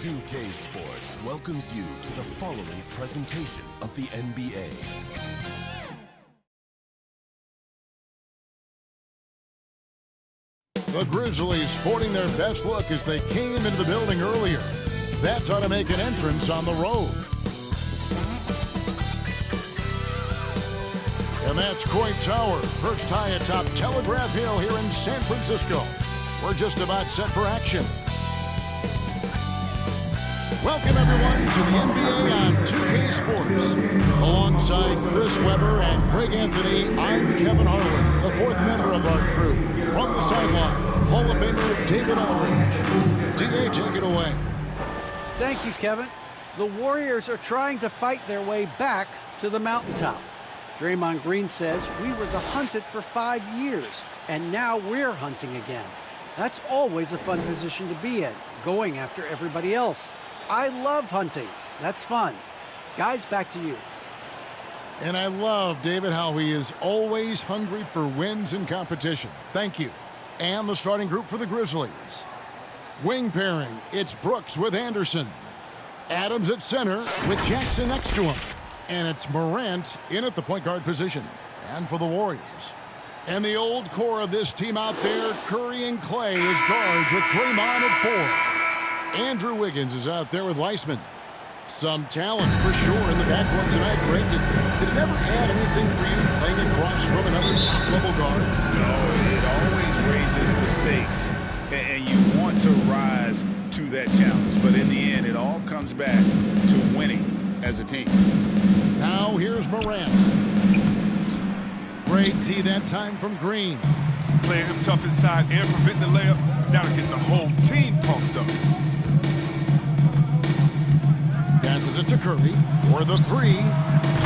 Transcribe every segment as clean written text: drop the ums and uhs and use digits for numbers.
2K Sports welcomes you to the following presentation of the NBA. The Grizzlies sporting their best look as they came into the building earlier. That's how to make an entrance on the road. And that's Coit Tower, perched high atop Telegraph Hill here in San Francisco. We're just about set for action. Welcome, everyone, to the NBA on 2K Sports. Alongside Chris Webber and Greg Anthony, I'm Kevin Harlan, the fourth member of our crew. From the sideline, Hall of Famer David Aldridge. DA, take it away. Thank you, Kevin. The Warriors are trying to fight their way back to the mountaintop. Draymond Green says we were the hunted for 5 years, and now we're hunting again. That's always a fun position to be in, going after everybody else. I love hunting. That's fun. Guys, back to you. And I love, David, how he is always hungry for wins and competition. Thank you. And the starting group for the Grizzlies. Wing pairing, it's Brooks with Anderson. Adams at center with Jackson next to him. And it's Morant in at the point guard position. And for the Warriors. And the old core of this team out there, Curry and Clay as guards with Draymond at 4. Andrew Wiggins is out there with Weissman. Some talent for sure in the backcourt tonight. Greg, did it ever add anything for you playing across from another top-level guard? No, it always raises the stakes, and you want to rise to that challenge. But in the end, it all comes back to winning as a team. Now here's Morant. Great D that time from Green. Playing him tough inside and preventing the layup. That'll get the whole team pumped up. Passes it to Curry for the three.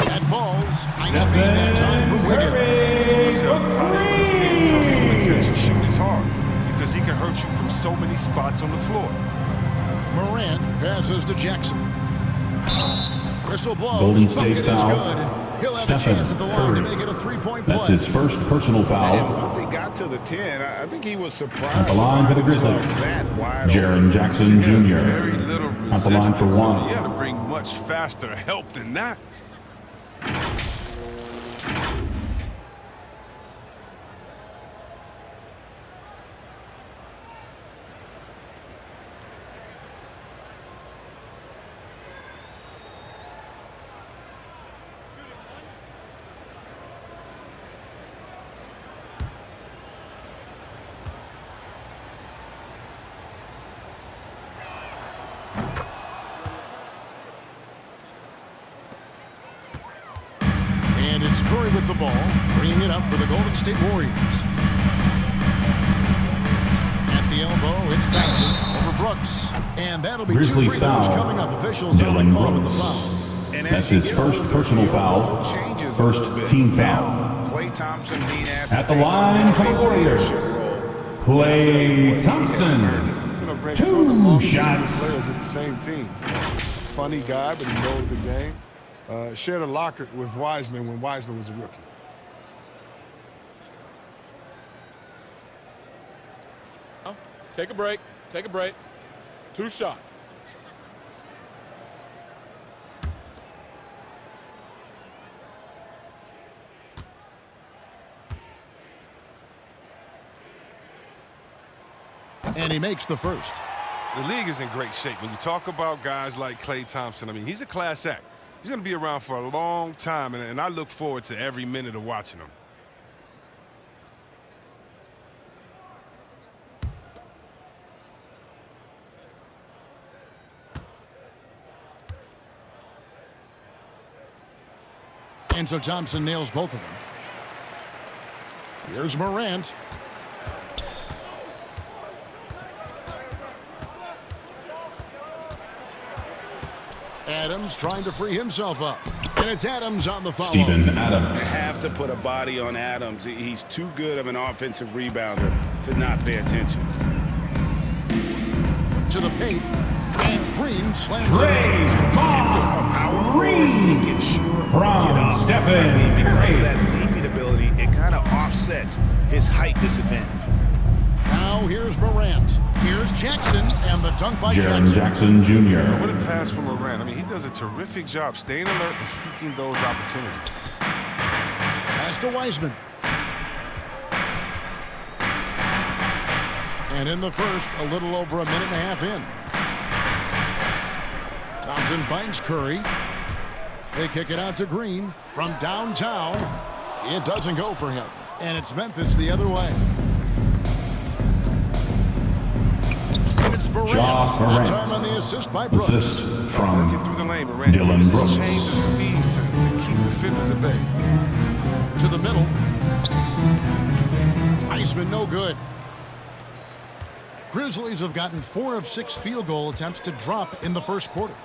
That falls. Nice feed that time from Wiggins. Catch and shoot is hard because he can hurt you from so many spots on the floor. Morant passes to Jackson. Whistle blows. Golden State Bucket is foul. good. He'll have a chance at the line to make it a three-point play. That's his first personal foul. And once he got to the 10, I think he was surprised. At the line for the Grizzlies, Jaren Jackson Jr. Very little At the line for resistance. one. You got to bring much faster help than that. And it's Curry with the ball, bringing it up for the Golden State Warriors. At the elbow, it's Thompson over Brooks. And that'll be Grizzlies two free throws foul. coming up. Officials on Dylan the call with the Brooks. foul. And That's his first personal foul. First team foul. Klay Thompson being asked At the line for the Warriors, Klay Thompson. Two shots. Players with the same team. Funny guy, but he knows the game. Shared a locker with Wiseman when Wiseman was a rookie. Take a break. Take a break. 2 shots. And he makes the first. The league is in great shape. When you talk about guys like Klay Thompson, I mean, he's a class act. He's going to be around for a long time, and I look forward to every minute of watching him. And so Thompson nails both of them. Here's Morant. Adams trying to free himself up. And it's Adams on the follow. Steven Adams. Have to put a body on Adams. He's too good of an offensive rebounder to not pay attention. To the paint. And Green slams it in. Draymond Green He can sure get from up. Stephen Because Curry. of that leaping ability, it kind of offsets his height disadvantage. Now here's Morant. Here's Jackson and the dunk by Jaren Jackson. Jackson Jr. What a pass from Morant. I mean, he does a terrific job staying alert and seeking those opportunities. Pass to Wiseman. And in the first, a little over a minute and a half in. Thompson finds Curry. They kick it out to Green from downtown. It doesn't go for him. And it's Memphis the other way. And it's Morant. Ja Morant. Time on the assist by Brooks. Assist from Working through the lane, Morant Dylan uses Brooks. change of speed to keep defenders at bay. To the middle. Wiseman no good. Grizzlies have gotten 4 of 6 field goal attempts to drop in the first quarter.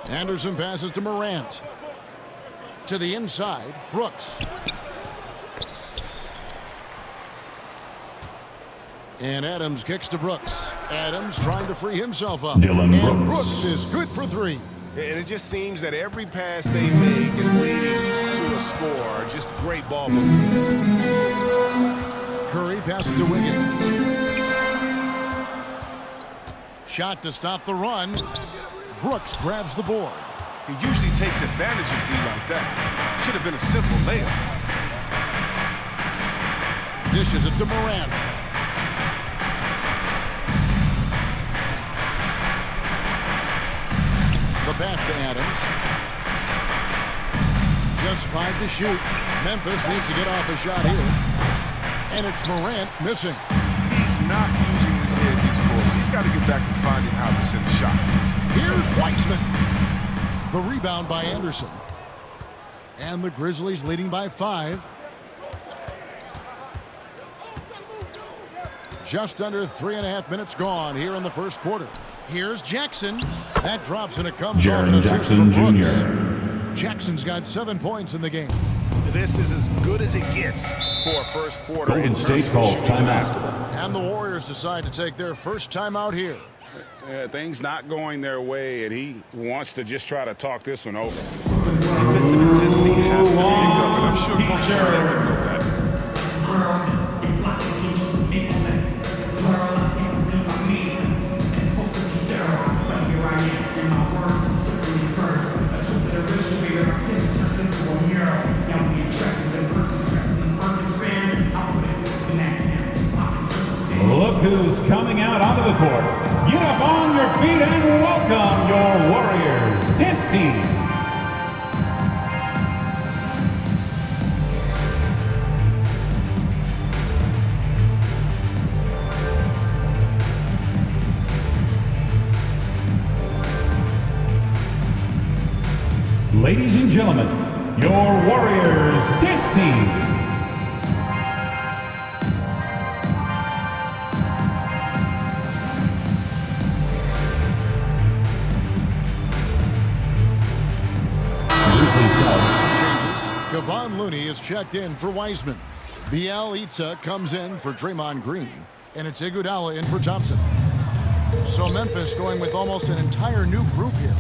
Anderson passes to Morant. To the inside, Brooks. And Adams kicks to Brooks. Adams trying to free himself up. Dylan and Brooks. Brooks is good for 3. And it just seems that every pass they make is leading to a score. Just great ball movement. Curry passes to Wiggins. Shot to stop the run. Brooks grabs the board. He usually takes advantage of D like that. Should have been a simple layup. Dishes it to Morant. The pass to Adams. Just 5 to shoot. Memphis needs to get off a shot here. And it's Morant missing. He's not using his head this quarter. He's got to get back to finding how to send shots. Here's Wiseman. The rebound by Anderson. And the Grizzlies leading by 5. Just under 3.5 minutes gone here in the first quarter. Here's Jackson. That drops and it comes off an Jaren assist Jackson from Brooks. Jr. Jackson's got 7 points in the game. This is as good as it gets for a first quarter. Golden in State terms of calls shooting timeout. basketball. And the Warriors decide to take their first timeout here. Things not going their way, and he wants to just try to talk this one over. Defensive intensity has to pick up, and I'm sure Coach Aaron will know that. Look who's coming out onto the court. Get up on your feet and welcome your Warriors dance team. Ladies and gentlemen, your Warriors dance team. Kevon Looney is checked in for Wiseman. Bielitsa comes in for Draymond Green. And it's Iguodala in for Thompson. So Memphis going with almost an entire new group here.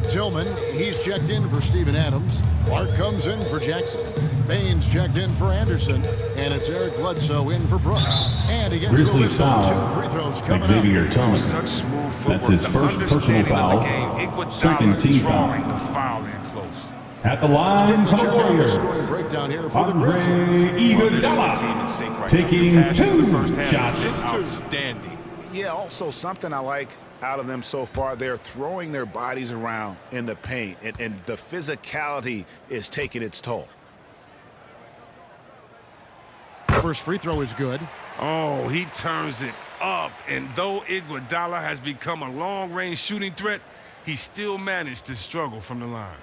Tillman, he's checked in for Steven Adams. Clark comes in for Jackson. Baines checked in for Anderson. And it's Eric Bledsoe in for Brooks. And he gets the Grizzlies whistle. foul. 2 free throws coming Xavier up. Thomas. Such smooth footwork. That's his The first personal understanding foul. of the game. Iguodala Second team foul. drawing the foul in close. At the line for the Check out the Warriors, scoring breakdown here for the Andre Grizzlies. Well, they're just a team Iguodala in sync right taking now. The passion in the 2 first half shots. is just outstanding. Yeah, also something I like out of them so far, they're throwing their bodies around in the paint, and the physicality is taking its toll. First free throw is good. Oh, he turns it up. And though Iguodala has become a long-range shooting threat, he still managed to struggle from the line.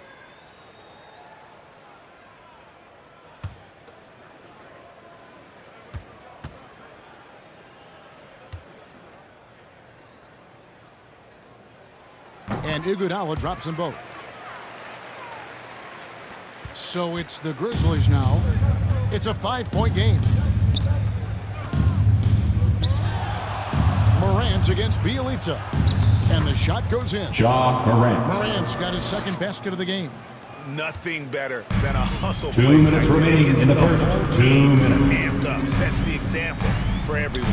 And Iguodala drops them both. So it's the Grizzlies now. It's a 5-point game. Morant against Bielitsa. And the shot goes in. Ja Morant. Morant's got his second basket of the game. Nothing better than a hustle 2 play. minutes remaining in the first. 2 minutes. Amped up, sets the example for everyone.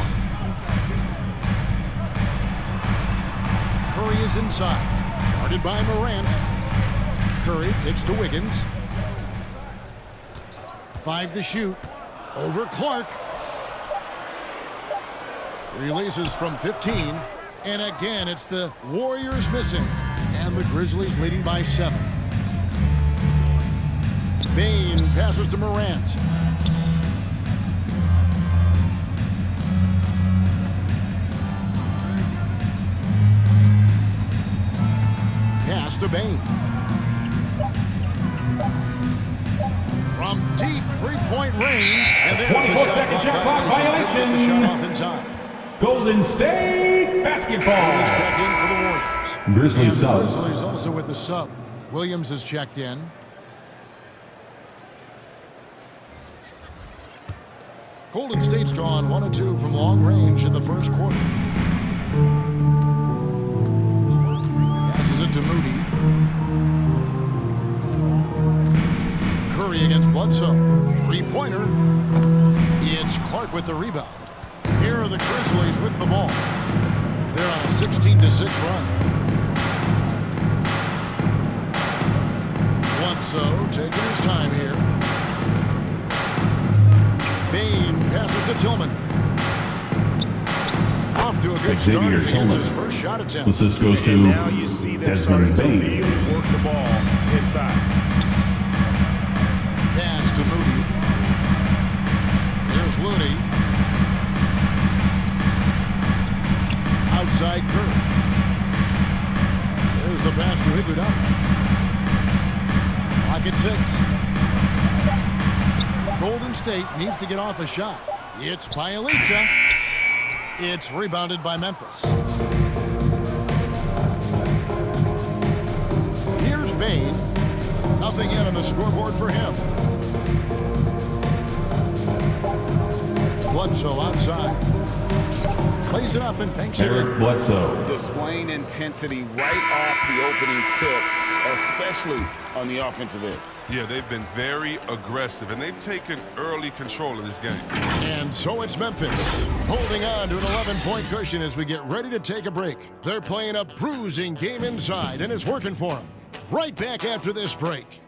Curry is inside. Guarded by Morant. Curry kicks to Wiggins. 5 to shoot. Over Clark. Releases from 15. And again, it's the Warriors missing. And the Grizzlies leading by 7. Bane passes to Morant. Pass to Bane. From deep three-point range. And there's the 24-second shot clock violation. Get the shot off in time. Golden State basketball. Check in for the Warriors. Grizzlies And the sub. Grizzlies also with the sub. Williams has checked in. Golden State's gone 1 of 2 from long range in the first quarter. Passes it to Moody. Curry against Bledsoe. Three-pointer. It's Clark with the rebound. Here are the Grizzlies with the ball. They're on a 16-6 run. Bledsoe taking his time here. Bane passes to Tillman. Off to a good start as he gets his first shot attempt. Assist goes to And now you see them starting to Desmond really Bane. work the ball inside. Pass to Moody. Here's Looney. Outside Curry. There's the pass to Iguodala. Clock at 6. Golden State needs to get off a shot. It's Bielitsa. It's rebounded by Memphis. Here's Bane. Nothing yet on the scoreboard for him. Bledsoe outside. Plays it up and banks it Eric in. Bledsoe. Displaying intensity right off the opening tip, especially on the offensive end. Yeah, they've been very aggressive, and they've taken early control of this game. And so it's Memphis holding on to an 11-point cushion as we get ready to take a break. They're playing a bruising game inside, and it's working for them. Right back after this break.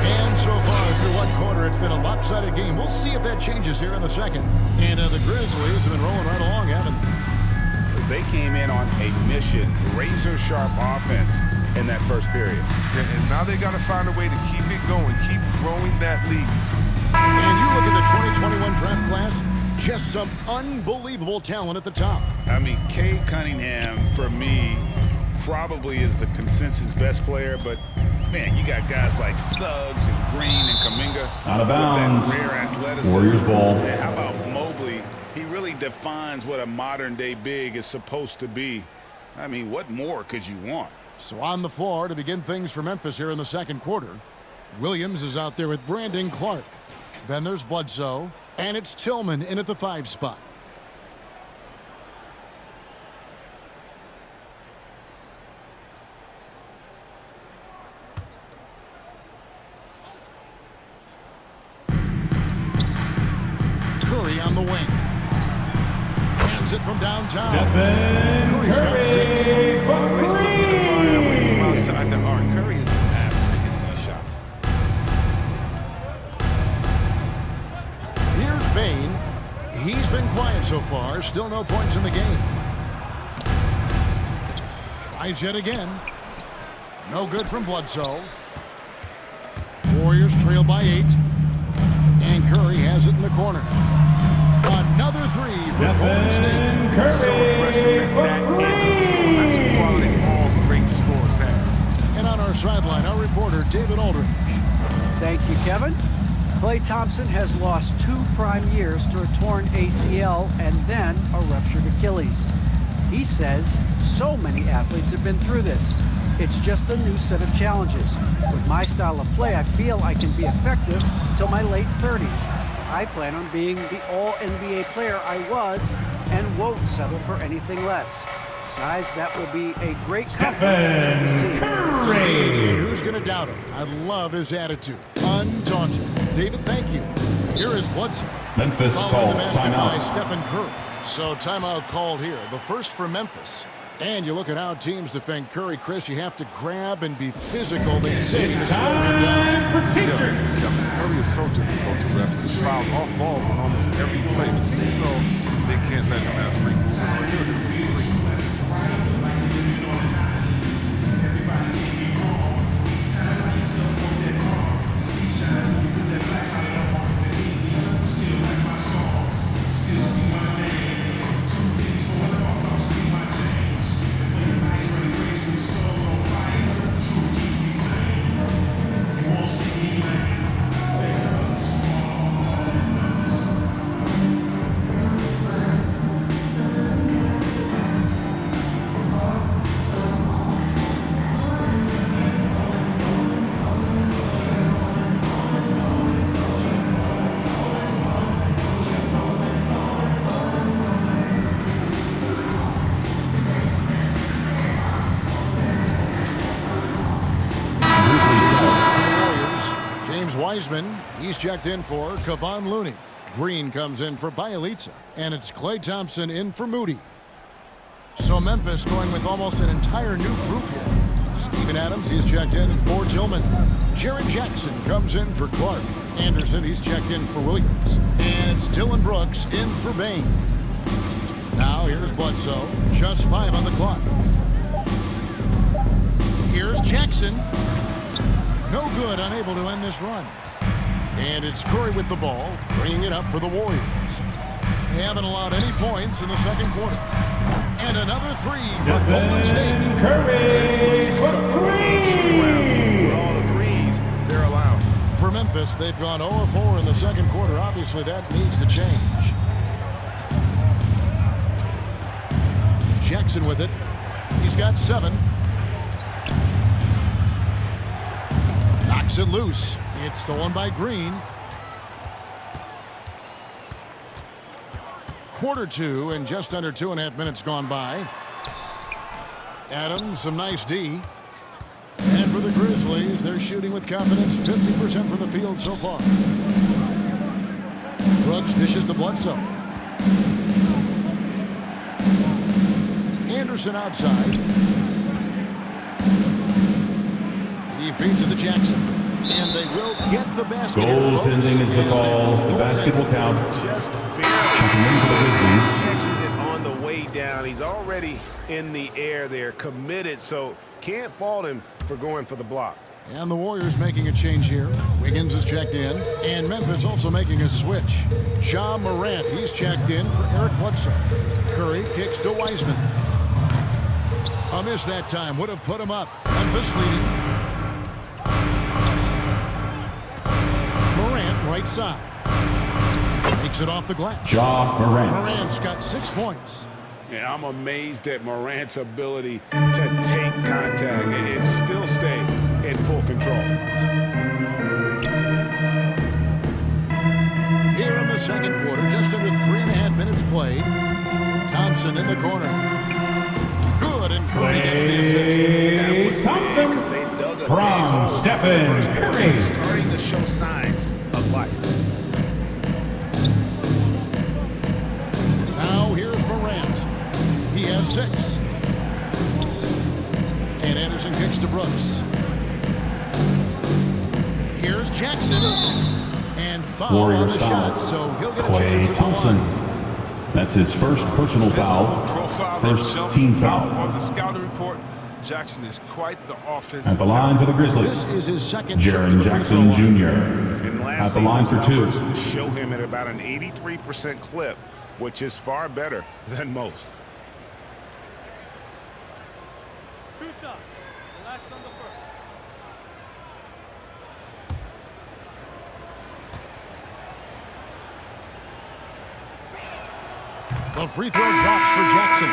And so far through one quarter, it's been a lopsided game. We'll see if that changes here in the second. And the Grizzlies have been rolling right along, haven't they? They came in on a mission, razor-sharp offense in that first period. Yeah, and now they got to find a way to keep it going, keep growing that lead. And you look at the 2021 draft class, just some unbelievable talent at the top. I mean, Cade Cunningham, for me, probably is the consensus best player, but man, you got guys like Suggs and Green and Kuminga. Out of with bounds. that rare athleticism. Warriors ball. And how about Mobley? He really defines what a modern-day big is supposed to be. I mean, what more could you want? So on the floor to begin things for Memphis here in the second quarter. Williams is out there with Brandon Clark. Then there's Bledsoe. And it's Tillman in at the 5 spot. Curry on the wing. Hands it from downtown. Curry's got 6. Always looking to fire away from outside the arc. Curry is after getting these shots. Here's Bane. He's been quiet so far. Still no points in the game. Tries yet again. No good from Bledsoe. Warriors trail by 8. And Curry has it in the corner. Another 3 for Golden State. So aggressive at that end of the floor. That's a quality all great scores have. And on our sideline, our reporter, David Aldridge. Thank you, Kevin. Klay Thompson has lost 2 prime years to a torn ACL and then a ruptured Achilles. He says so many athletes have been through this. It's just a new set of challenges. With my style of play, I feel I can be effective until my late 30s. I plan on being the all-NBA player I was and won't settle for anything less. Guys, that will be a great comfort to this team. And who's going to doubt him? I love his attitude. Undaunted. David, thank you. Here is Bledsoe. Memphis Following calls the basket by timeout. Stephen Curry. So timeout called here. The first for Memphis. And you look at how teams defend Curry, Chris, you have to grab and be physical. They say to slow him down. Time for teachers. Curry is so difficult to ref. He's fouled off ball on almost every play. The teams know they can't let him have free movement. Wiseman, he's checked in for Kevon Looney. Green comes in for Bielitsa, and it's Klay Thompson in for Moody. So Memphis going with almost an entire new group here. Steven Adams, he's checked in for Tillman. Jaren Jackson comes in for Clark. Anderson, he's checked in for Williams. And it's Dylan Brooks in for Bain. Now here's Bledsoe, just 5 on the clock. Here's Jackson. No good, unable to end this run. And it's Curry with the ball, bringing it up for the Warriors. They haven't allowed any points in the second quarter. And another 3 for Golden State. Curry for 3. All the threes they're allowed. For Memphis, they've gone 0-4 in the second quarter. Obviously, that needs to change. Jackson with it. He's got 7. Knocks it loose. It's stolen by Green. Quarter 2 and just under 2.5 minutes gone by. Adams, some nice D. And for the Grizzlies, they're shooting with confidence, 50% from the field so far. Brooks dishes to Bledsoe. Anderson outside. He feeds it to Jackson. And they will get the basket. Goaltending is the call. The basket will count. Just barely catches it on the way down. He's already in the air there, committed, so can't fault him for going for the block. And the Warriors making a change here. Wiggins is checked in. And Memphis also making a switch. Ja Morant, he's checked in for Eric Bledsoe. Curry kicks to Wiseman. A miss that time. Would have put him up. Memphis leading. Morant right side. Makes it off the glass. Ja Morant. Morant's got 6 points. Yeah, I'm amazed at Morant's ability to take contact and still stay in full control. Here in the second quarter, just under 3.5 minutes played. Thompson in the corner. Good, and Curry gets the assist. Thompson from Stephen Curry. Starting to show signs of life. Now here's Morant. He has 6. And Anderson kicks to Brooks. Here's Jackson. And foul on Warriors the foul. shot, so he'll get a chance Klay at the Thompson. line. That's his first personal foul. First team foul. On the scouting report, Jackson is quite the offensive At the line for the Grizzlies. This is his second trip to Jaren the free throw Jackson line. Jr. And last At the line for 2. numbers show him at about an 83% clip, which is far better than most. 2 shots. Relax on the first. The free throw drops for Jackson.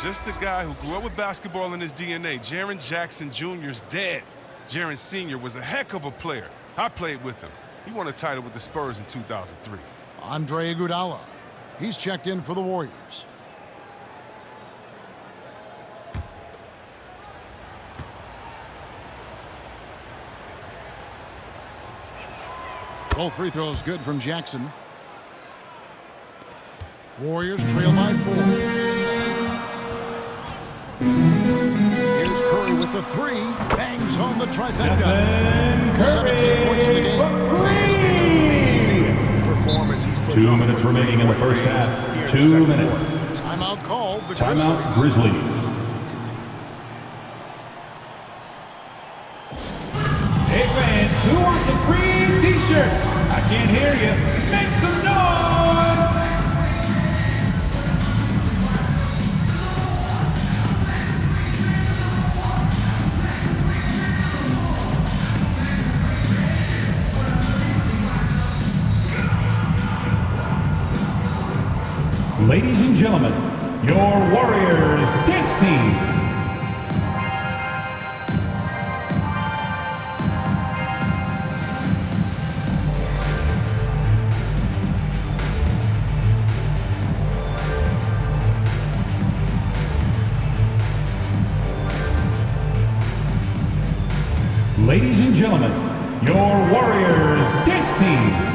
Just a guy who grew up with basketball in his DNA. Jaren Jackson Jr.'s dad, Jaren Sr., was a heck of a player. I played with him. He won a title with the Spurs in 2003. Andre Iguodala. He's checked in for the Warriors. Both free throws good from Jackson. Warriors trail by 4. Here's Curry with the 3. Bangs on the trifecta. 17 points in the game. Performance he's put 2 minutes remaining in the first half. 2 minutes. Timeout called. The Timeout Grizzlies. Grizzlies. Hey fans, who wants a free t-shirt? I can't hear you. Make some noise! Ladies and gentlemen, your Warriors dance team. Ladies and gentlemen, your Warriors dance team.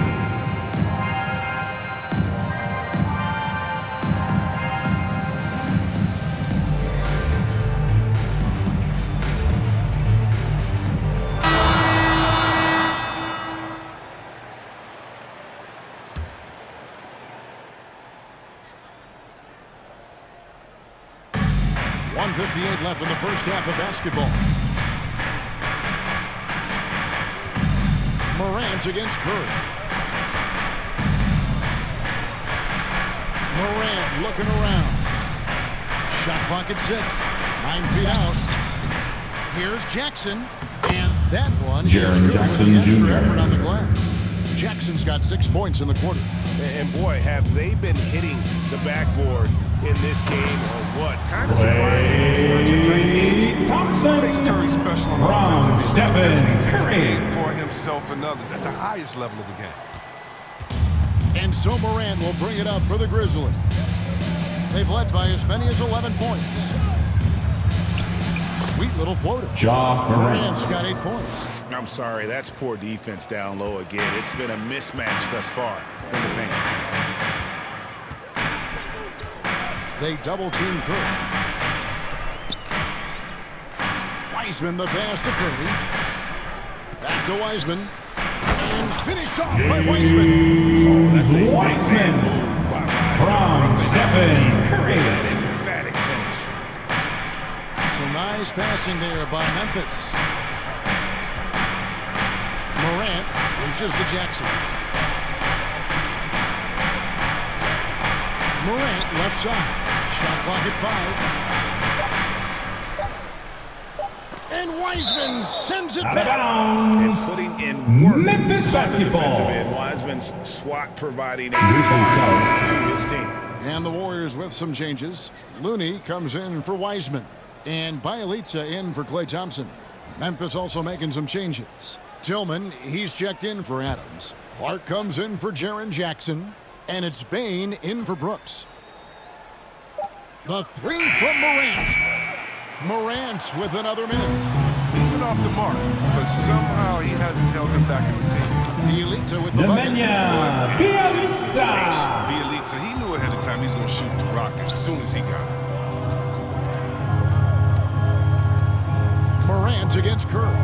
.158 left in the first half of basketball. Morant against Curry. Morant looking around. Shot clock at 6. 9 feet out. Here's Jackson. And that one is Jaren good Jackson with the extra Jr. effort on the glass. Jackson's got 6 points in the quarter. And boy, have they been hitting the backboard in this game or what? Kind of surprising. It's such a great game. What makes Curry special on From offense is the Stephen ability to Curry. create for himself and others at the highest level of the game. And so Morant will bring it up for the Grizzlies. They've led by as many as 11 points. Sweet little floater. Ja Morant. Morant's got 8 points. I'm sorry, that's poor defense down low again. It's been a mismatch thus far in the paint. They double-team Curry. Wiseman the pass to Curry. Back to Wiseman. And finished off by Wiseman. Oh, that's a big Wiseman. man move by Wiseman. From Stephen Curry. That emphatic finish. Some nice passing there by Memphis. Morant reaches to Jackson. Morant left side. Shot clock at 5. And Wiseman sends it Out of back. bounds. And putting in work. Memphis on the basketball. defensive end. Wiseman's SWAT providing a Grizzlies spot to his team. And the Warriors with some changes. Looney comes in for Wiseman. And Bielitsa in for Klay Thompson. Memphis also making some changes. Tillman, he's checked in for Adams. Clark comes in for Jaren Jackson. And it's Bain in for Brooks. The 3 from Morant. Morant with another miss. He's been off the mark, but somehow he hasn't held them back as a team. Bielitsa with the bucket. Nemanja Bjelica. Bielitsa, he knew ahead of time he's going to shoot the rock as soon as he got it. Morant against Curry.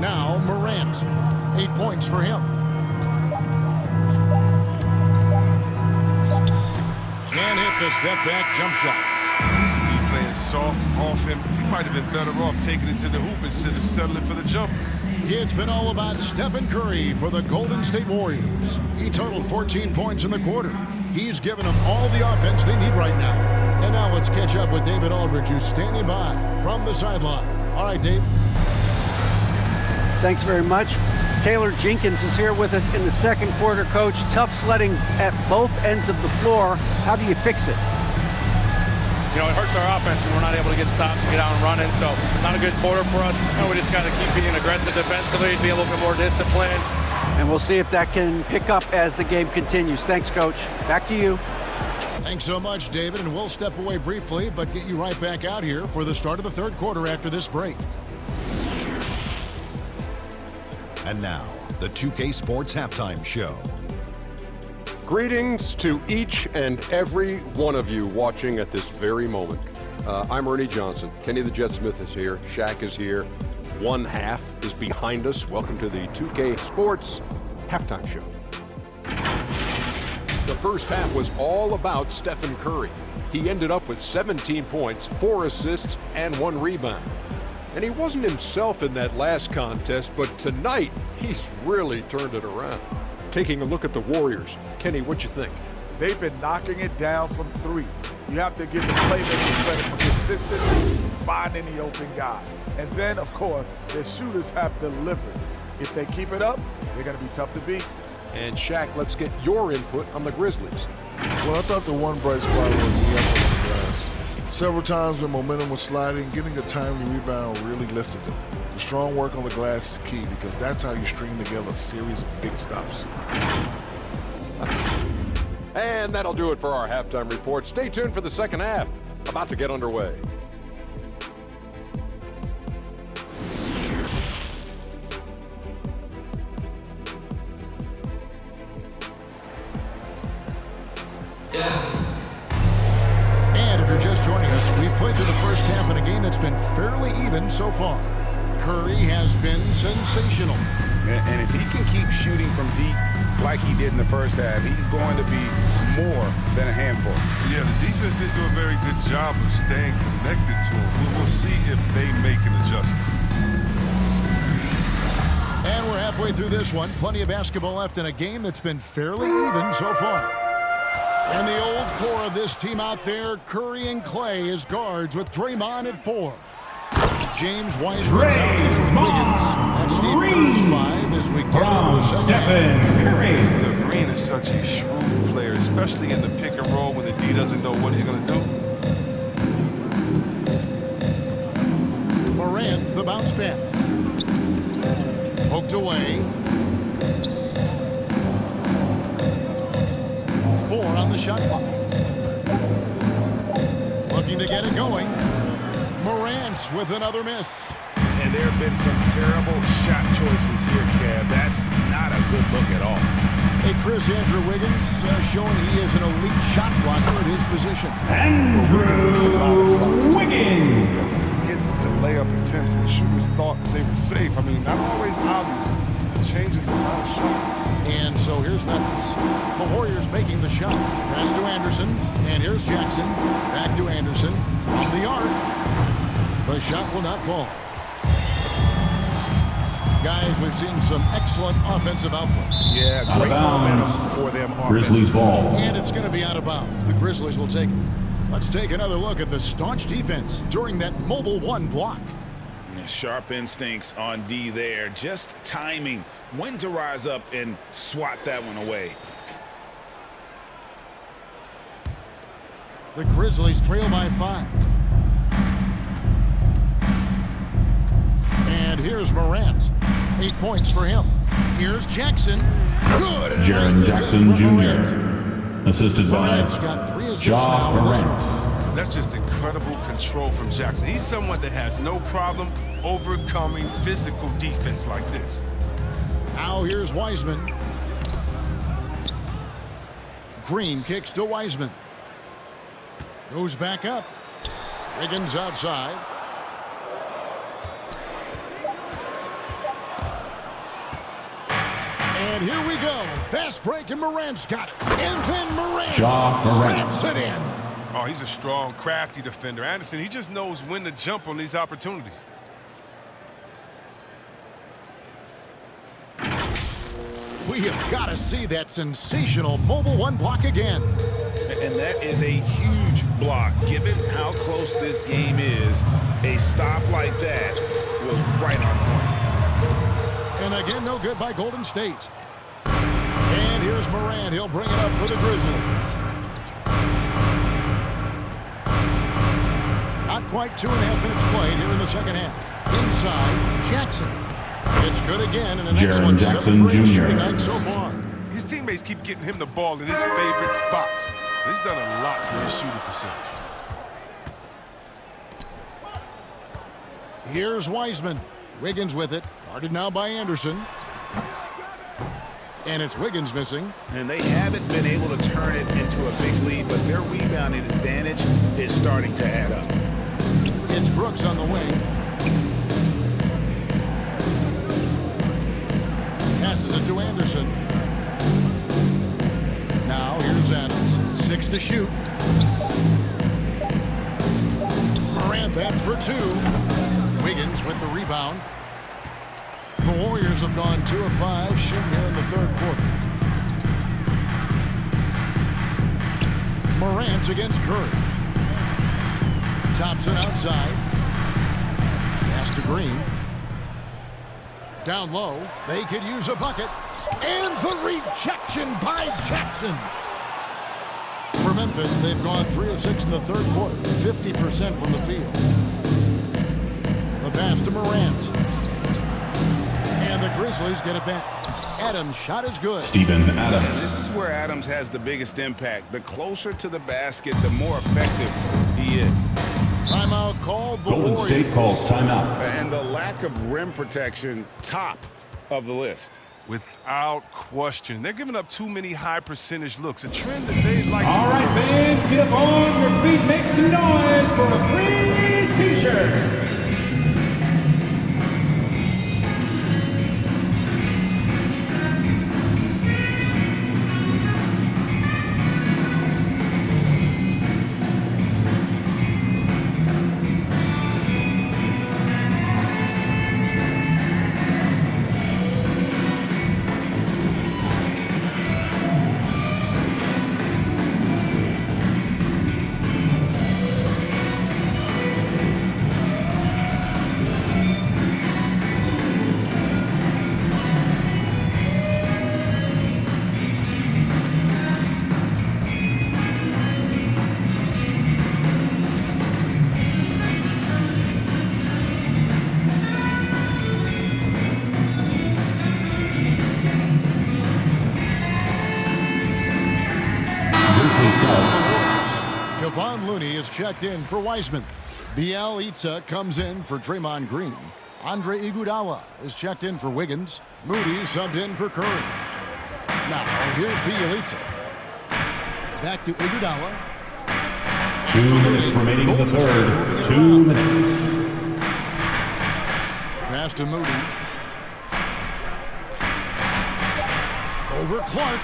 Now Morant. 8 points for him. Can't hit the step-back jump shot. He playing soft off him. He might have been better off taking it to the hoop instead of settling for the jumper. It's been all about Stephen Curry for the Golden State Warriors. He totaled 14 points in the quarter. He's given them all the offense they need right now. And now let's catch up with David Aldridge, who's standing by from the sideline. All right, Dave. Thanks very much. Taylor Jenkins is here with us in the second quarter, Coach. Tough sledding at both ends of the floor. How do you fix it? You know, it hurts our offense when we're not able to get stops and get out and running. So not a good quarter for us. And we just got to keep being aggressive defensively, be a little bit more disciplined. And we'll see if that can pick up as the game continues. Thanks, Coach. Back to you. Thanks so much, David, and we'll step away briefly, but get you right back out here for the start of the third quarter after this break. And now, the 2K Sports Halftime Show. Greetings to each and every one of you watching at this very moment. I'm Ernie Johnson. Kenny the Jet Smith is here. Shaq is here. One half is behind us. Welcome to the 2K Sports Halftime Show. The first half was all about Stephen Curry. He ended up with 17 points, 4 assists, and 1 rebound. And he wasn't himself in that last contest, but tonight, he's really turned it around. Taking a look at the Warriors. Kenny, what you think? They've been knocking it down from 3. You have to give the playmakers credit for consistency, finding the open guy. And then, of course, their shooters have delivered. If they keep it up, they're going to be tough to beat. And Shaq, let's get your input on the Grizzlies. Well, I thought the one bright spot was the effort on the glass. Several times when momentum was sliding, getting a timely rebound really lifted them. The strong work on the glass is key because that's how you string together a series of big stops. And that'll do it for our halftime report. Stay tuned for the second half. About to get underway. And if you're just joining us, we've played through the first half in a game that's been fairly even so far. Curry has been sensational. And if he can keep shooting from deep like he did in the first half, he's going to be more than a handful. Yeah, the defense did do a very good job of staying connected to him. We'll see if they make an adjustment. And we're halfway through this one. Plenty of basketball left in a game that's been fairly even so far. And the old core of this team out there, Curry and Clay as guards with Draymond at 4. James Wiseman's out there with Wiggins. That's Steve Kerr's 5 as we get into the second half. Curry. Green is such a shrewd player, especially in the pick and roll when the D doesn't know what he's going to do. Morant, the bounce pass. Poked away. 4 on the shot clock. Looking to get it going. Morant with another miss. And there have been some terrible shot choices here, Kev. That's not a good look at all. Hey, Chris, Andrew Wiggins showing he is an elite shot blocker at his position. Andrew Wiggins. Gets to layup attempts when shooters thought they were safe. I mean, not always obvious. Changes a lot of shots. And so here's Memphis. The Warriors making the shot. Pass to Anderson. And here's Jackson. Back to Anderson from the arc. The shot will not fall. Guys, we've seen some excellent offensive output. Yeah, great momentum for them Grizzlies ball. And it's going to be out of bounds. The Grizzlies will take it. Let's take another look at the staunch defense during that mobile 1 block. Sharp instincts on D there. Just timing when to rise up and swat that one away. The Grizzlies trail by 5. And here's Morant. 8 points for him. Here's Jackson. Good. Jaren Jackson Jr. Assisted by Morant's got 3 assists Ja now in this Morant. one. That's just incredible control from Jackson. He's someone that has no problem overcoming physical defense like this. Now here's Wiseman. Green kicks to Wiseman. Goes back up. Wiggins outside. And here we go. Fast break, and Morant's got it. And then Morant Ja Morant. traps it in. Oh, he's a strong, crafty defender. Anderson, he just knows when to jump on these opportunities. We have got to see that sensational mobile 1 block again. And that is a huge block. Given how close this game is, a stop like that was right on point. And again, no good by Golden State. And here's Morant. He'll bring it up for the Grizzlies. Not quite 2.5 minutes played here in the second half. Inside, Jackson. It's good again, and an excellent Jackson 7 for 8 Jr. shooting night so far. His teammates keep getting him the ball in his favorite spots. He's done a lot for his shooting percentage. Here's Wiseman. Wiggins with it. Guarded now by Anderson. And it's Wiggins missing. And they haven't been able to turn it into a big lead, but their rebounding advantage is starting to add up. It's Brooks on the wing. Passes it to Anderson. Now here's Adams. 6 to shoot. Morant, that's for 2. Wiggins with the rebound. The Warriors have gone 2 of 5 shooting here in the third quarter. Morant against Curry. Thompson outside. Pass to Green. Down low. They could use a bucket. And the rejection by Jackson. For Memphis, they've gone 3 of 6 in the third quarter. 50% from the field. The pass to Morant. And the Grizzlies get it back. Adams' shot is good. Steven Adams. And this is where Adams has the biggest impact. The closer to the basket, the more effective he is. Timeout called. The Golden Warriors. State calls timeout. And the lack of rim protection, top of the list. Without question. They're giving up too many high percentage looks, a trend that they'd like to All right, reverse. fans, get up on your feet, make some noise for a free t-shirt. Kevon Looney is checked in for Wiseman. Bielitsa comes in for Draymond Green. Andre Iguodala is checked in for Wiggins. Moody subbed in for Curry. Now, here's Bielitsa. Back to Iguodala. 2 minutes remaining in the third. 2 minutes. Pass to Moody. Over Clark.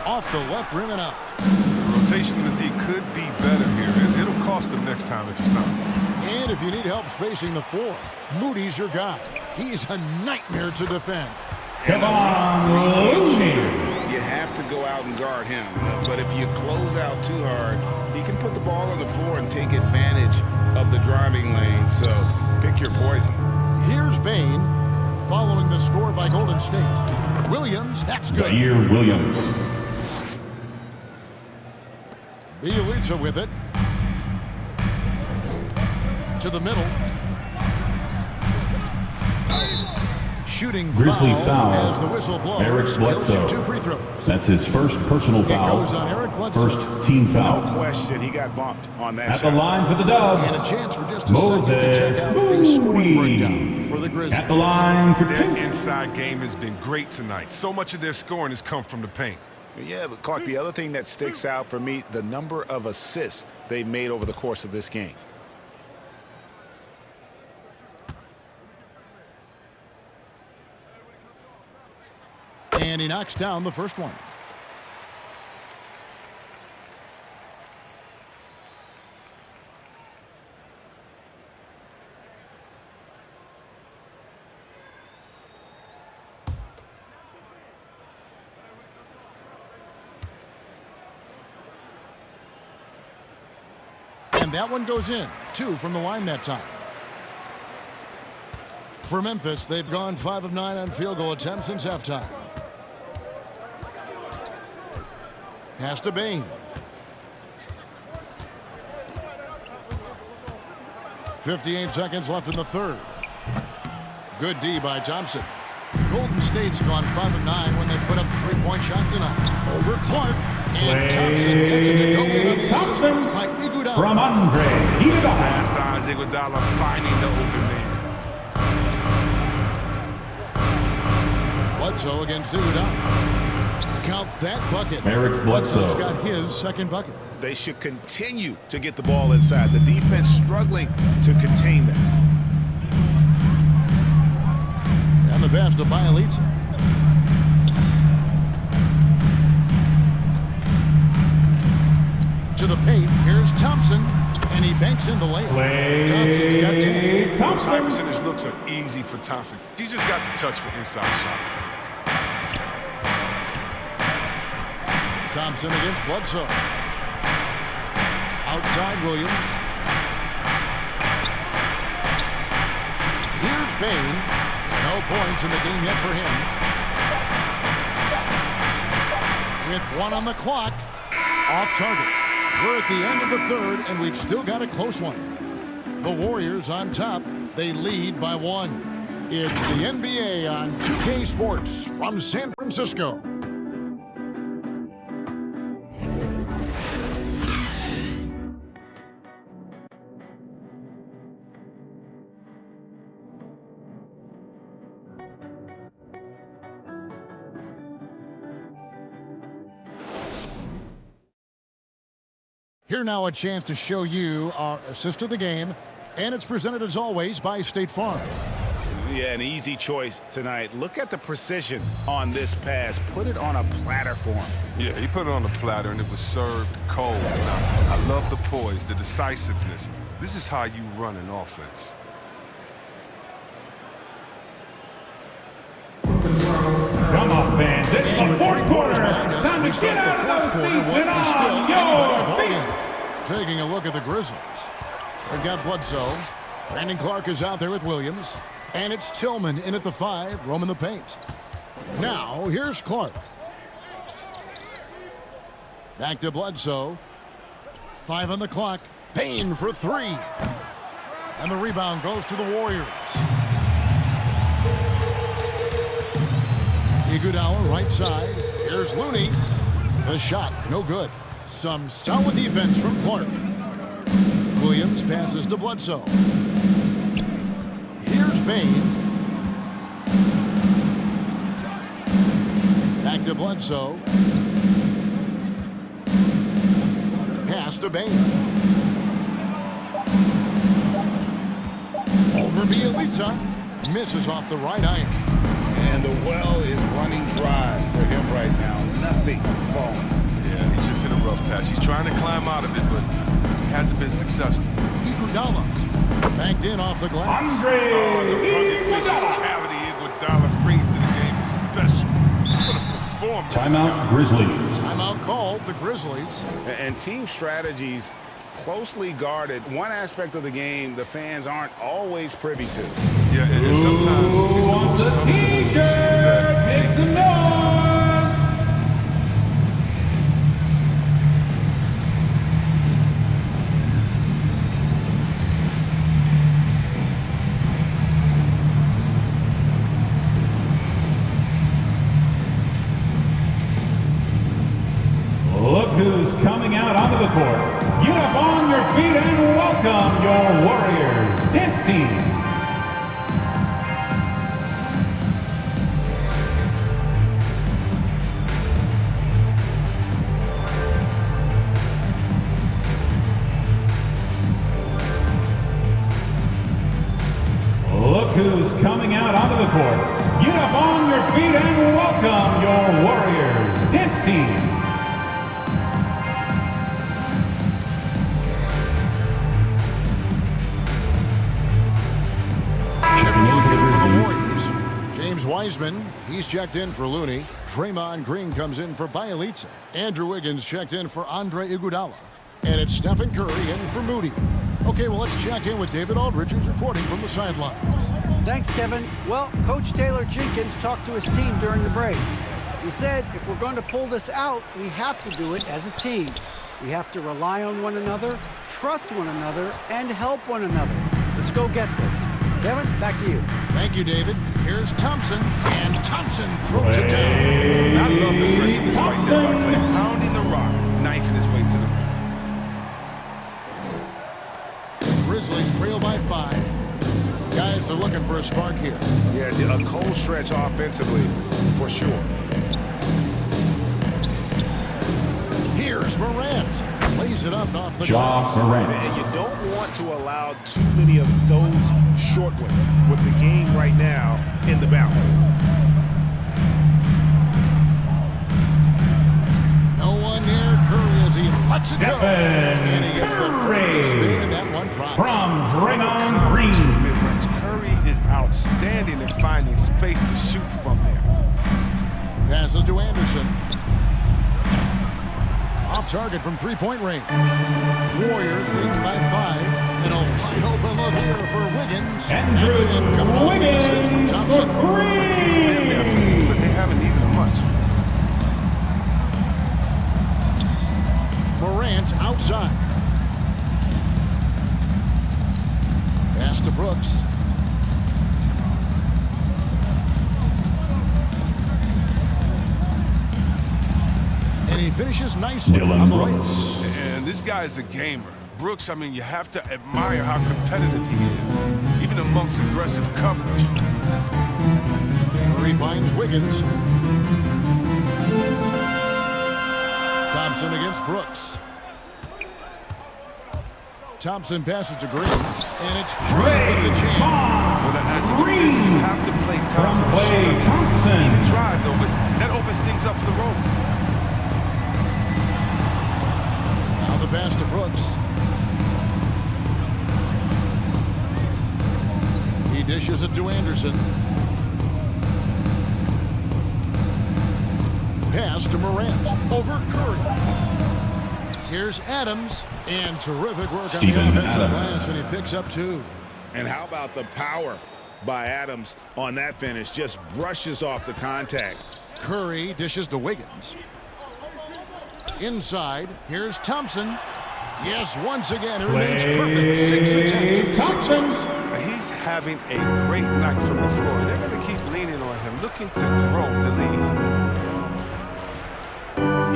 Off the left rim and out. Rotation in the D could be better here. It'll cost them next time if it's not. And if you need help spacing the floor, Moody's your guy. He's a nightmare to defend. Kevon Looney. You have to go out and guard him. But if you close out too hard, he can put the ball on the floor and take advantage of the driving lane. So pick your poison. Here's Bain following the score by Golden State. Williams, that's good. Zaire Williams. Bielitsa with it. To the middle. Shooting Grizzlies foul. as the whistle blows. Eric He'll shoot 2 Bledsoe. free throws. That's his first personal foul. goes on Eric Bledsoe. First team No foul. question, he got bumped on that At shot. the line for the Dubs. And a chance for just a second to check out the scoring breakdown for the Grizzlies. At the line for Their 2. inside game has been great tonight. So much of their scoring has come from the paint. Yeah, but Clark, the other thing that sticks out for me, the number of assists they've made over the course of this game. And he knocks down the first one. And that one goes in. 2 from the line that time. For Memphis, they've gone 5 of 9 on field goal attempts since halftime. Pass to Bain. 58 seconds left in the third. Good D by Thompson. Golden State's gone 5 of 9 when they put up the 3-point shot tonight. Over Clark. And Thompson gets it to go in on the assist by Iguodala. From Andre Iguodala. Fast eyes, Iguodala finding the open man. Bledsoe against Iguodala. Count that bucket. Eric Bledsoe. Bledsoe's got his second bucket. They should continue to get the ball inside. The defense struggling to contain them. And the pass to Bielitsa. To the paint. Here's Thompson. And he banks in the layup. Thompson's got 10. Those high percentage looks are easy for Thompson. He's just got the touch for inside shots. Thompson against Bledsoe. Outside Williams. Here's Bain. No points in the game yet for him. With 1 on the clock. Off target. We're at the end of the third, and we've still got a close one. The Warriors on top. They lead by 1. It's the NBA on 2K Sports from San Francisco. Here now a chance to show you our assist of the game, and it's presented as always by State Farm. Yeah, an easy choice tonight. Look at the precision on this pass. Put it on a platter for him. Yeah, he put it on a platter and it was served cold. Now, I love the poise, the decisiveness. This is how you run an offense. Come on, fans. It's the fourth quarter. Time to get out of those seats and on your feet. Taking a look at the Grizzlies. They've got Bledsoe. Brandon Clark is out there with Williams. And it's Tillman in at the 5, roaming the paint. Now, here's Clark. Back to Bledsoe. 5 on the clock. Payne for 3. And the rebound goes to the Warriors. Iguodala right side. Here's Looney. The shot, no good. Some solid defense from Clark. Williams passes to Bledsoe. Here's Bain. Back to Bledsoe. Pass to Bain. Over Bielitsa. Misses off the right iron. And the well is running dry for him right now. Nothing falling. Yeah, he just hit a rough patch. He's trying to climb out of it, but hasn't been successful. Iguodala banked in off the glass. Andre The physicality Iguodala brings to the game is special. What a performance. Timeout, Grizzlies. Timeout called, the Grizzlies. And team strategies closely guarded. One aspect of the game the fans aren't always privy to. Yeah, and sometimes Who wants a t-shirt? Make some noise! Look who's coming out onto the court. Get up on your feet and welcome your Warriors dance team. Look who's coming out onto the court. Get up on your feet and welcome your Warriors dance team. James Wiseman, he's checked in for Looney. Draymond Green comes in for Bielitsa. Andrew Wiggins checked in for Andre Iguodala. And it's Stephen Curry in for Moody. Okay, well, let's check in with David Aldridge, who's reporting from the sidelines. Thanks, Kevin. Well, Coach Taylor Jenkins talked to his team during the break. He said if we're going to pull this out, we have to do it as a team. We have to rely on one another, trust one another, and help one another. Let's go get this. Kevin, back to you. Thank you, David. Here's Thompson, and Thompson throws it down. I love the aggressiveness right there by Clay, pounding the rock, knifing his way to the rim. Grizzlies trail by 5. Guys are looking for a spark here. Yeah, a cold stretch offensively, for sure. Here's Morant. Lays it up off the glass. Morant. And you don't want to allow too many of those short ones with the game right now in the balance. No one near Curry as he lets it go. And he gets the first spin, and that one drops. From Draymond Green. Curry is outstanding in finding space to shoot from there. Passes to Anderson. Off target from three-point range. Warriors leading by 5. And a wide open look here for Wiggins. That's it. Coming off the assist from Thompson. He's been there for them, but they haven't needed him much. Morant outside. Pass to Brooks. And he finishes nicely on the layup. And this guy is a gamer. Brooks, I mean, you have to admire how competitive he is, even amongst aggressive coverage. Curry finds Wiggins. Thompson against Brooks. Thompson passes to Green, and it's Green with the jam. Well, as a defender, you have to play Thompson. He can drive, though, but that opens things up for the road. Now the pass to Brooks. He dishes it to Anderson. Pass to Morant. Over Curry. Here's Adams. And terrific work on the offensive glass, and he picks up 2. And how about the power by Adams on that finish? Just brushes off the contact. Curry dishes to Wiggins. Inside, here's Thompson. Yes, once again, it remains perfect. 6 attempts and 6 hits. He's having a great night from the floor. They're going to keep leaning on him, looking to grow the lead.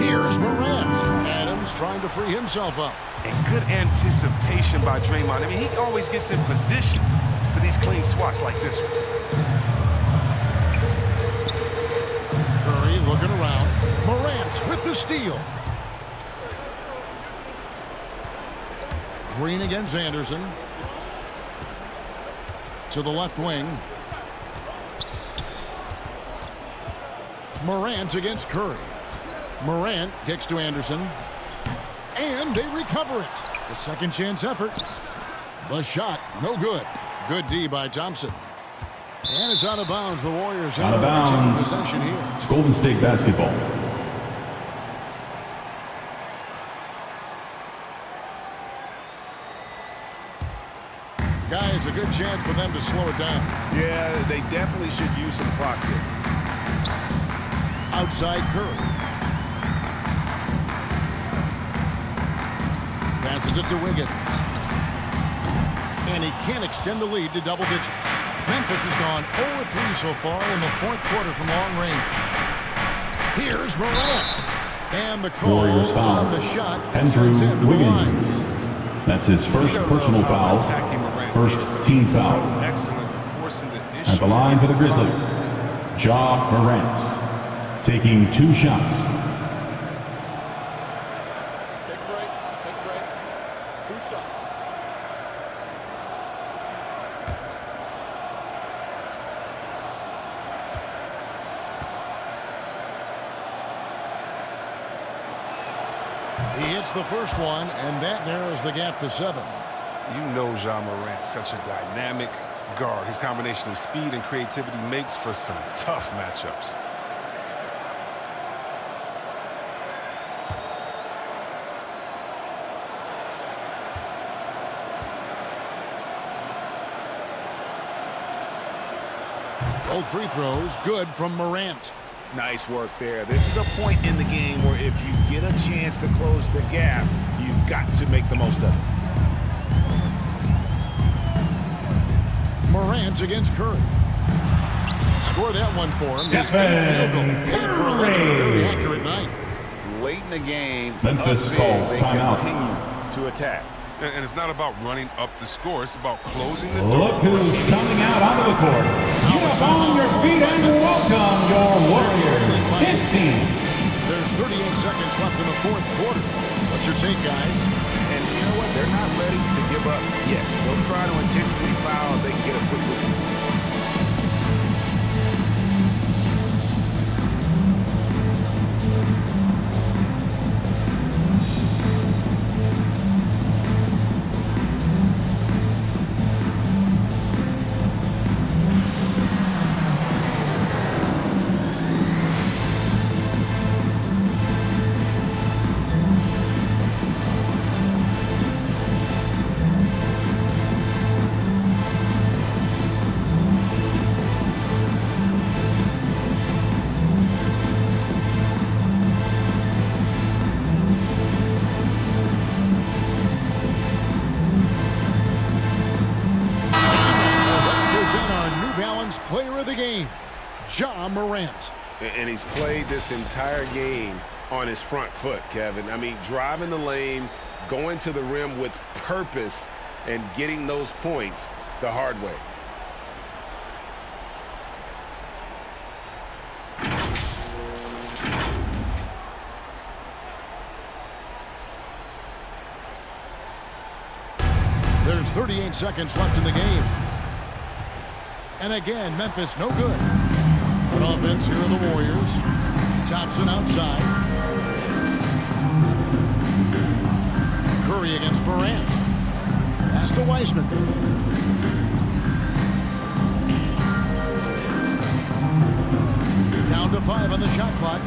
Here's Morant. Adams trying to free himself up. And good anticipation by Draymond. I mean, he always gets in position for these clean swats like this one. Curry looking around. Morant with the steal. Green against Anderson. To the left wing. Morant against Curry. Morant kicks to Anderson. And they recover it. A second chance effort. The shot, no good. Good D by Thompson. And it's out of bounds. The Warriors out of bounds. Possession here. It's Golden State basketball. Guys, a good chance for them to slow it down. Yeah, they definitely should use some clock here. Outside Curry. Passes it to Wiggins. And he can't extend the lead to double digits. Memphis has gone 0-3 so far in the 4th quarter from long range. Here's Morant. And the call on the shot sends him to the line. That's his first personal foul. First team foul. At the line for the Grizzlies, Ja Morant. Taking 2 shots. Take a break. 2 shots. He hits the first one, and that narrows the gap to 7. You know Ja Morant, such a dynamic guard. His combination of speed and creativity makes for some tough matchups. Both free throws good from Morant. Nice work there. This is a point in the game where if you get a chance to close the gap, you've got to make the most of it. Morant against Curry. Score that one for him. His eighth field goal. Made for a very accurate night. Late in the game, Memphis calls timeout. Continue to attack. And it's not about running up the score. It's about closing the door. Look who's coming out onto the court. Get up on your feet and welcome your Warriors. 15. There's 38 seconds left in the fourth quarter. What's your take, guys? And you know what? They're not ready to give up yet. They'll try to intentionally foul if they can get a quick whistle. Player of the game, Ja Morant. And he's played this entire game on his front foot, Kevin. I mean, driving the lane, going to the rim with purpose, and getting those points the hard way. There's 38 seconds left in the game. And again, Memphis no good. On offense, here are the Warriors. Thompson outside. Curry against Morant. Pass to Wiseman. Down to 5 on the shot clock.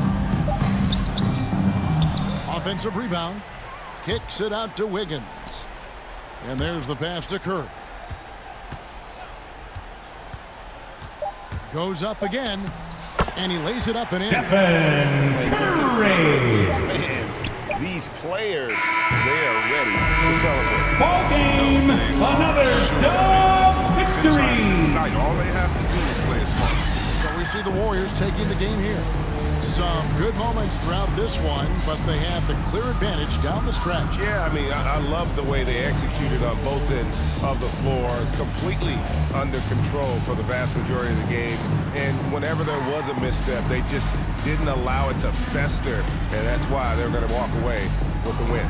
Offensive rebound. Kicks it out to Wiggins. And there's the pass to Curry. Goes up again, and he lays it up and in. These fans, these players, they are ready to celebrate. Ball game, another Dub victory. All they have to do is play it smart. So we see the Warriors taking the game here. Some good moments throughout this one, but they have the clear advantage down the stretch. Yeah, I mean, I love the way they executed on both ends of the floor, completely under control for the vast majority of the game. And whenever there was a misstep, they just didn't allow it to fester, and that's why they're going to walk away with the win.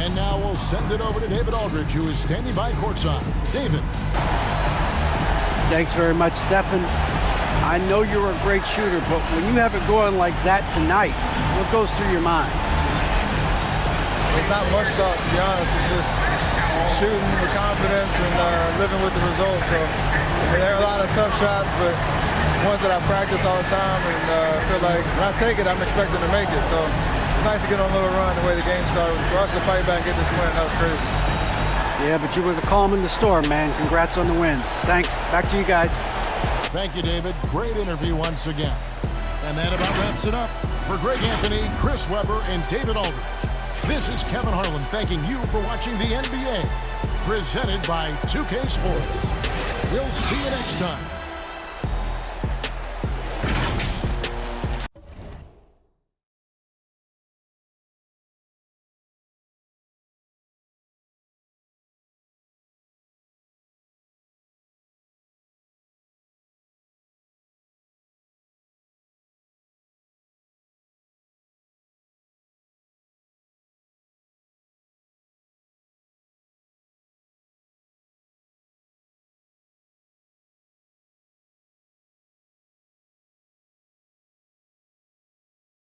And now we'll send it over to David Aldridge, who is standing by courtside. David. Thanks very much, Stephen. I know you're a great shooter, but when you have it going like that tonight, what goes through your mind? There's not much thought, to be honest. It's just shooting with confidence and living with the results. So there are a lot of tough shots, but it's ones that I practice all the time, and I feel like when I take it, I'm expecting to make it. So it's nice to get on a little run the way the game started. For us to fight back and get this win, that was crazy. Yeah, but you were the calm in the storm, man. Congrats on the win. Thanks. Back to you guys. Thank you, David. Great interview once again. And that about wraps it up. For Greg Anthony, Chris Webber, and David Aldridge, this is Kevin Harlan thanking you for watching the NBA, presented by 2K Sports. We'll see you next time.